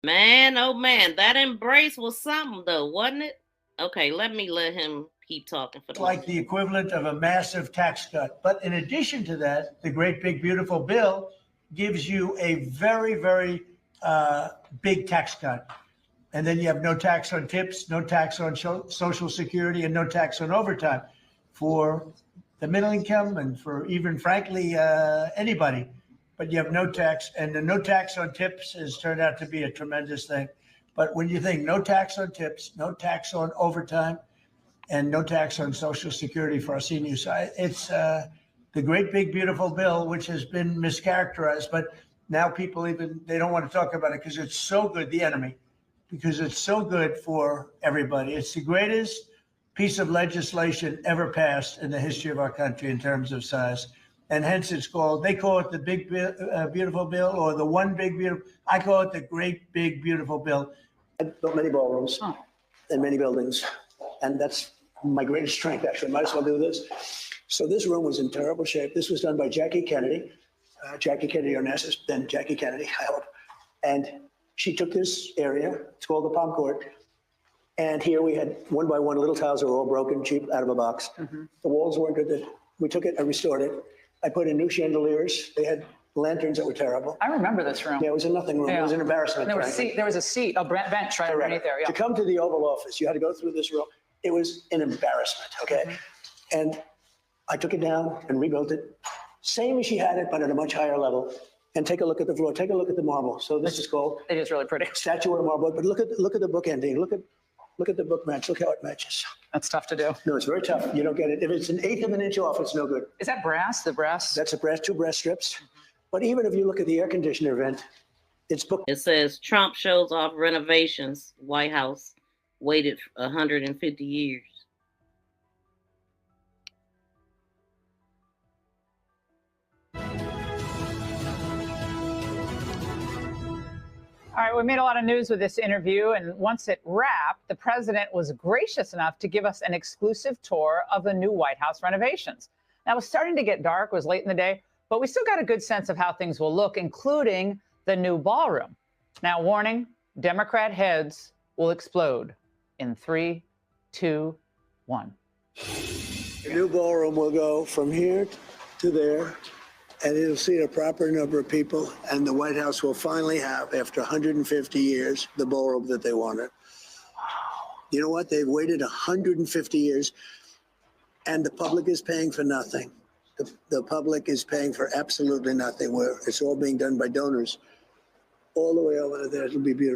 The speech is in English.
Man, oh man, that embrace was something though, wasn't it? Okay, let him keep talking for the like the equivalent of a massive tax cut. But in addition to that, the great big beautiful bill gives you a very, very big tax cut. And then you have no tax on tips, no tax on Social Security, and no tax on overtime for the middle income and for even, frankly, anybody. But you have no tax, and the no tax on tips has turned out to be a tremendous thing. But when you think no tax on tips, no tax on overtime, and no tax on Social Security for our seniors, it's the great big beautiful bill, which has been mischaracterized. But now people they don't want to talk about it because it's so good, the enemy, because it's so good for everybody. It's the greatest piece of legislation ever passed in the history of our country in terms of size. And hence they call it the big, beautiful bill, or the one big, beautiful. I call it the great big, beautiful bill. I built many ballrooms and many buildings, and that's my greatest strength, actually. Might as well do this. So this room was in terrible shape. This was done by Jackie Kennedy, Onassis, then Jackie Kennedy, I hope. And she took this area, it's called the Palm Court, and here we had one by one little tiles that were all broken, cheap, out of a box. Mm-hmm. The walls weren't good. We took it and restored it. I put in new chandeliers. They had lanterns that were terrible. I remember this room. Yeah, it was a nothing room. Yeah. It was an embarrassment. There was a seat, a bench right underneath there. Yeah. To come to the Oval Office, you had to go through this room. It was an embarrassment, okay? Mm-hmm. And I took it down and rebuilt it. Same as she had it, but at a much higher level. And take a look at the floor. Take a look at the marble. So this is called. It is really pretty. Statuary marble. But look at the book ending. Look at the book match. Look how it matches. That's tough to do. No, it's very tough. You don't get it. If it's an eighth of an inch off, it's no good. Is that brass? The brass? That's a brass, 2 brass strips. Mm-hmm. But even if you look at the air conditioner vent, it's booked. It says Trump shows off renovations. White House waited 150 years. All right, we made a lot of news with this interview, and once it wrapped, the president was gracious enough to give us an exclusive tour of the new White House renovations. Now, it was starting to get dark, it was late in the day, but we still got a good sense of how things will look, including the new ballroom. Now, warning, Democrat heads will explode in 3, 2, 1. The new ballroom will go from here to there, and it'll seat a proper number of people, and the White House will finally have, after 150 years, the ballroom that they wanted. Wow. You know what? They've waited 150 years, and the public is paying for nothing. The public is paying for absolutely nothing. It's all being done by donors. All the way over there, it'll be beautiful.